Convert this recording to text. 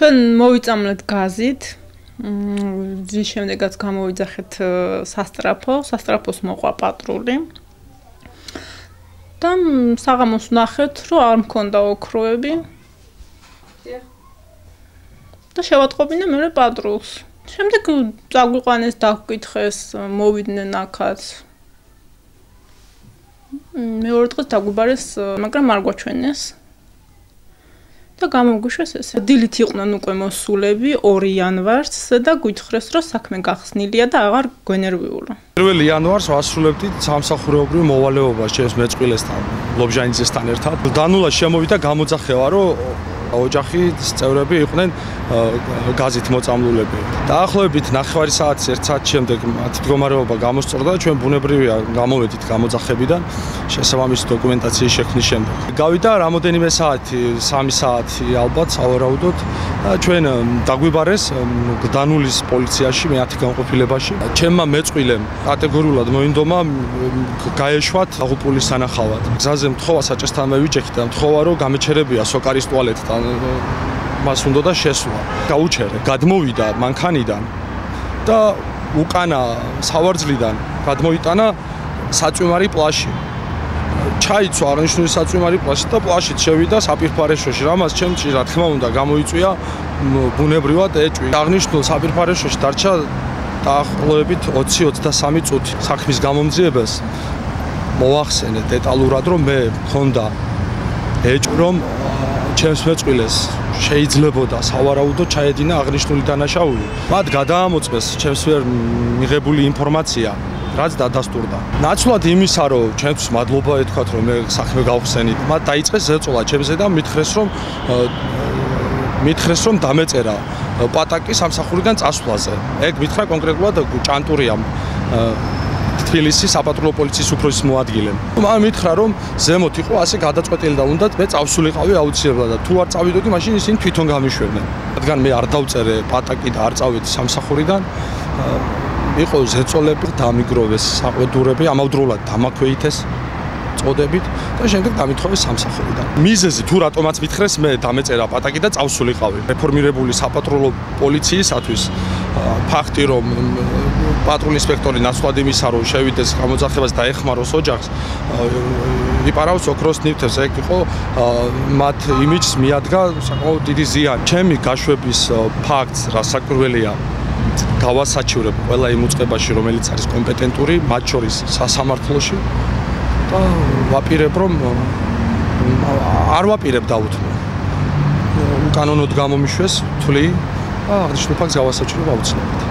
Ჩვენ მოვიწამლეთ გაზით. რის შემდეგაც გამოვიძახეთ სასტრაფოს მოყვა პატრული. და საღამოს ვნახეთ, რომ არ მქონდა ოქროები. და შევატყობინა მეორე პატრულს. შემდეგ წაგვიყვანეს, დაგვკითხეს, მოვიდნენ აქაც. მეორე დღეს დაგვიბარეს, მაგრამ არ გვაჩვენეს. და გამოგვიშვეს ესე. დილით იყვნენ უკვე მოსულები 2 იანვარს და გვითხრეს, რომ საქმე გახსნილია და აღარ გვენერვიულო. 1 იანვარს ვასრულებდით სამსახურეობრივ მოვალეობას ჩემს მეწყვილესთან, ლობჟანიძესთან ერთად. დანულა შემოვიდა გამოძახევა, რომ ოჯახის წევრები იყვნენ გაზით მოწამლულები. დაახლოებით 9 საათის 1 საათის შემდეგ მათი მდგომარეობა გამოსწორდა და ჩვენ ბუნებრივია გამოვედით გამოძახებიდან შესაბამისი დოკუმენტაციის შექმნის შემდეგ. გავიდა რამოდენიმე საათი, 3 საათი ალბათ სავარაუდოდ და ჩვენ დაგვიბარეს გდანულის პოლიციაში, მეათი განყოფილებაში. ჩემმა მეწყვილემ კატეგორიულად მოინდომა გაეშვათ აღუპული სანახავად. გზაზე მთხოვა საჭესთან მევიჭეხი და მთხოვა რომ გამეჩერებია სოკარის ტუალეტთან მას უნდა და შესვლა. გაუჩერე, გადმოვიდა მანქანიდან და უკანა სავარძლიდან გადმოიტანა საწვიმარი პლაში. ჩაიცვა აღნიშნული საწვიმარი პლაში და პლაშით შევიდა საპირფარეშოში. რამაც ჩემში რა თქმა უნდა გამოიწვია ბუნებრივად ეჭვი. აღნიშნულ საპირფარეშოში დარჩა დაახლოებით 20-23 წუთი. საქმის გამომძიებას მოახსენე დეტალურად, რომ მე მქონდა ეჭვი, რომ ჩემს მეწყვილეს შეიძლებოდა სავარაუდოდ ჩაედინა აღნიშნული დანაშაული. მათ გადაამოწმეს ჩემს მიერ მიღებული ინფორმაცია, რაც დადასტურდა. ნაცვლად იმისა, რომ ჩემთვის მადლობა ეთქვათ, რომ მე საქმე გავხსენით, მათ დაიწყეს ზეწოლა ჩემზე და მითხრეს, რომ დამეწერა პატაკი სამსახურიდან წასვლაზე. ეგ მითხრა კონკრეტულად ჭანტურიამ თბილისის საპატრულო პოლიციის უფროსის მოადგილემ. მან მითხრა, რომ ზემოთ იყო ასე გადაწყვეტილი და უნდათ მე წავსულიყავი აუცილებლად და თუ არ წავიდოდი, მაშინ ისინი თვითონ გამიშვებდნენ. რადგან მე არ დავწერე პატაკი და არ წავედი სამსახურიდან, იყო ზეწოლები, დამიგროვეს საყვედურები, ამავდროულად დამაქვეითეს წოდებით და შემდეგ დამითხოვეს სამსახურიდან. მიზეზი თუ რატომაც მითხრეს, მე დამეწერა პატაკი და წავსულიყავი. რეფორმირებული საპატრულო პოლიციისათვის ფაქტი, რომ პატრულ ინსპექტორი ნაცვლად იმისა, რომ შევიდეს გამოძახებას და ეხმაროს ოჯახს, იპარავს ოქროს ნივთებს. ეგ იყო მათ იმიჯს მიადგა საკმაოდ დიდი ზიანი. ჩემი გაშვების ფაქტს, რასაკვირველია, გავასაჩივრებ ყველა იმ უწყებაში, რომელიც არის კომპეტენტური, მათ შორის სასამართლოში და ვაპირებ, რომ არ ვაპირებ დაუთმო. უკანონოდ გამომიშვეს თვლი და აღნიშნულ ფაქტს გავასაჩივრებ აუცილებლად.